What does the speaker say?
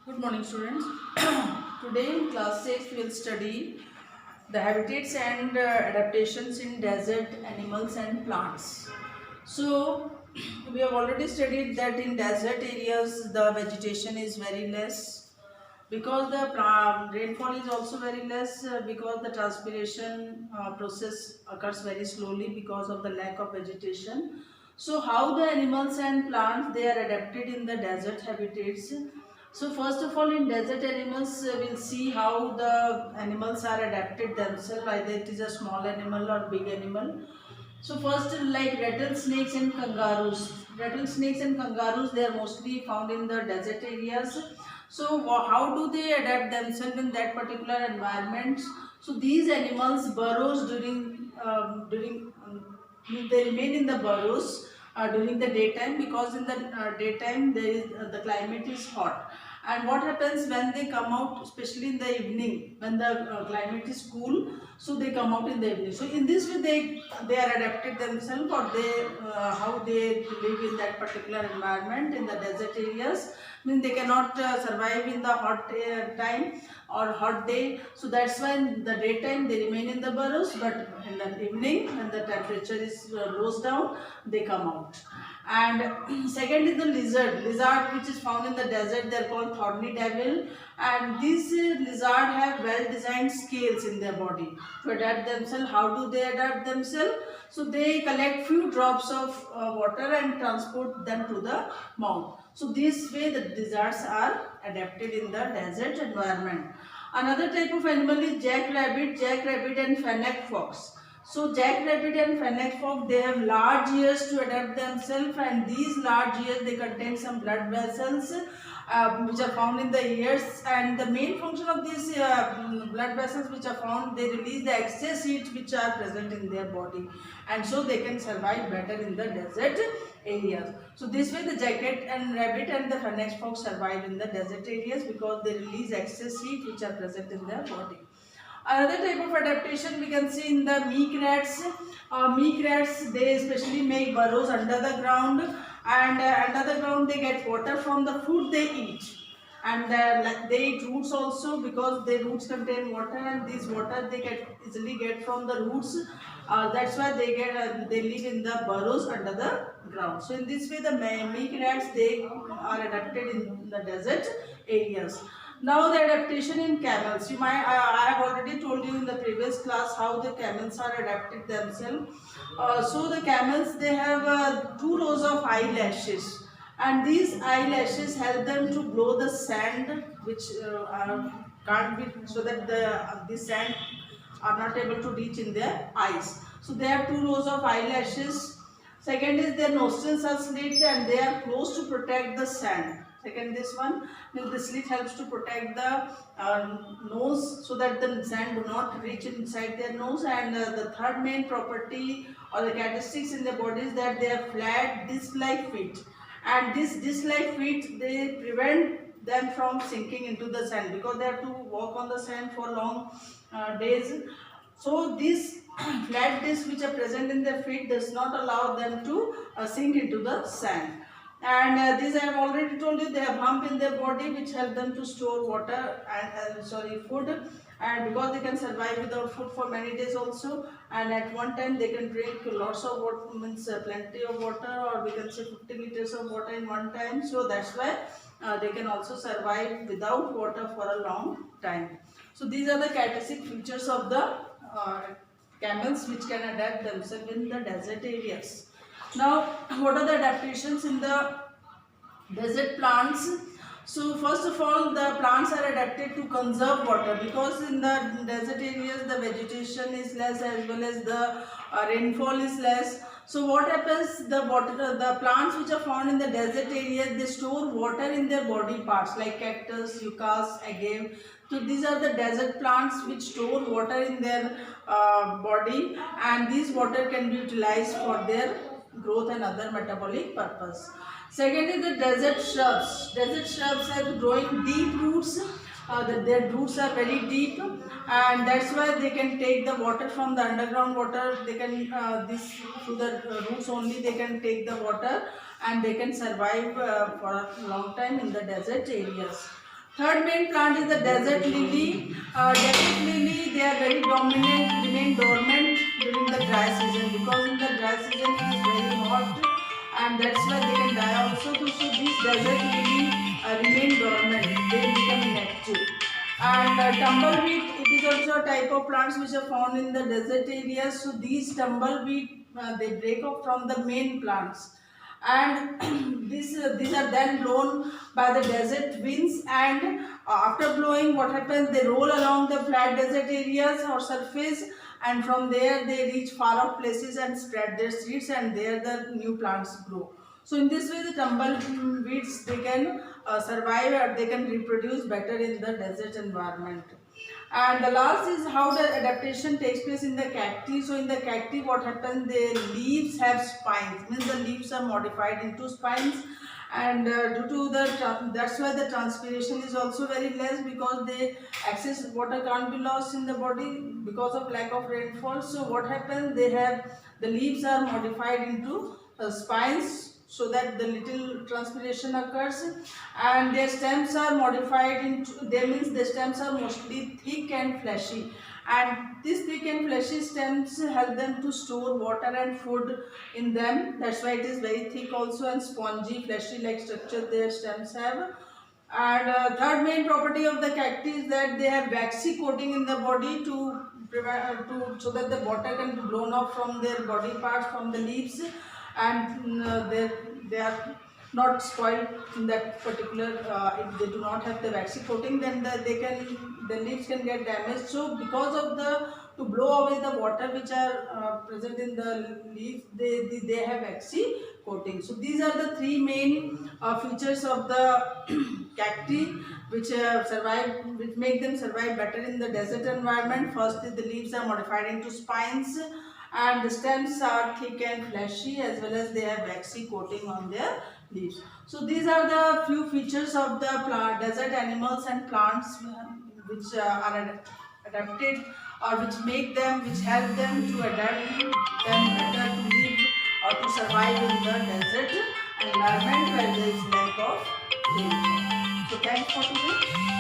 Good morning, students. Today in class 6 we will study the habitats and adaptations in desert animals and plants. So we have already studied that in desert areas the vegetation is very less because the rainfall is also very less because the transpiration process occurs very slowly because of the lack of vegetation. So how the animals and plants they are adapted in the desert habitats. So first of all, in desert animals we'll see how the animals are adapted themselves, either it is a small animal or big animal. So first, like rattlesnakes and kangaroos. Rattlesnakes and kangaroos, they are mostly found in the desert areas. So how do they adapt themselves in that particular environment? So these animals burrows during they remain in the burrows during the daytime because in the daytime the climate is hot. And what happens when they come out, especially in the evening when the climate is cool, so they come out in the evening. So in this way they are adapted themselves, or they how they live in that particular environment in the desert areas. I mean, they cannot survive in the hot time or hot day. So that's why in the daytime they remain in the burrows, but in the evening when the temperature is goes down, they come out. And second is the lizard which is found in the desert. They are called thorny devil, and these lizard have well designed scales in their body to adapt themselves. How do they adapt themselves? So they collect few drops of water and transport them to the mouth. So this way the lizards are adapted in the desert environment. Another type of animal is jackrabbit and fennec fox. So jackrabbit and fennec fox, they have large ears to adapt themselves, and these large ears they contain some blood vessels which are found in the ears, and the main function of these blood vessels which are found, they release the excess heat which are present in their body, and so they can survive better in the desert areas. So this way the jacket and rabbit and the fennec fox survive in the desert areas because they release excess heat which are present in their body. Another type of adaptation we can see in the meek rats. Meek rats, they especially make burrows under the ground, and under the ground they get water from the food they eat. And like they eat roots also because the roots contain water, and this water they get easily get from the roots. That's why they live in the burrows under the ground. So in this way the meek rats they are adapted in the desert areas. Now the adaptation in camels. I have already told you in the previous class how the camels are adapted themselves. So the camels they have two rows of eyelashes, and these eyelashes help them to blow the sand which can't be, so that the sand are not able to reach in their eyes. So they have two rows of eyelashes. Second is their nostrils are slit and they are closed to protect the sand. Second, this one, the slit helps to protect the nose so that the sand do not reach inside their nose. And the third main property or the characteristics in the body is that they are flat disc-like feet. And this disc-like feet, they prevent them from sinking into the sand because they have to walk on the sand for long days. So these flat discs which are present in their feet does not allow them to sink into the sand. And these I have already told you, they have hump in their body which help them to store water and food, and because they can survive without food for many days also, and at one time they can drink lots of water, means plenty of water, or we can say 50 liters of water in one time. So that's why they can also survive without water for a long time. So these are the characteristic features of the camels which can adapt themselves in the desert areas. Now, what are the adaptations in the desert plants? So first of all, the plants are adapted to conserve water because in the desert areas the vegetation is less as well as the rainfall is less. So what happens, the plants which are found in the desert areas, they store water in their body parts like cactus, yuccas, agave. So these are the desert plants which store water in their body, and this water can be utilized for their growth and other metabolic purpose. Second is the desert shrubs. Desert shrubs have growing deep roots. Their roots are very deep, and that's why they can take the water from the underground water. They can this through the roots only they can take the water, and they can survive for a long time in the desert areas. Third main plant is the desert lily. Desert lily, they are very dominant, remain dormant during the dry season, because in the dry season it is very hot, and that's why they can die also. So these desert lily remain dormant, they become inactive. And tumbleweed, it is also a type of plants which are found in the desert areas. So these tumbleweed, they break off from the main plants, and these are then blown by the desert winds, and after blowing, what happens, they roll along the flat desert areas or surface, and from there they reach far off places and spread their seeds, and there the new plants grow. So in this way the tumbleweeds, they can survive, or they can reproduce better in the desert environment. And the last is how the adaptation takes place in the cacti. So in the cacti, what happens, the leaves have spines, means the leaves are modified into spines, and due to that's why the transpiration is also very less, because the excess water can't be lost in the body because of lack of rainfall. So what happens, they have, the leaves are modified into spines, so that the little transpiration occurs, and their stems are modified into, they means the stems are mostly thick and fleshy, and these thick and fleshy stems help them to store water and food in them. That's why it is very thick also, and spongy fleshy like structure their stems have. And third main property of the cacti is that they have waxy coating in the body to prevent, so that the water can be blown off from their body parts, from the leaves, and they are not spoiled in that particular. If they do not have the waxy coating, then the leaves can get damaged. So because of the, to blow away the water which are present in the leaf, they have waxy coating. So these are the three main features of the cacti which survive, which make them survive better in the desert environment. First, the leaves are modified into spines, and the stems are thick and fleshy, as well as they have waxy coating on their leaves. So these are the few features of the plant, desert animals and plants which are adapted, or which make them, which help them to adapt them better to live or to survive in the desert environment where there is lack of rainfall. So thanks for today.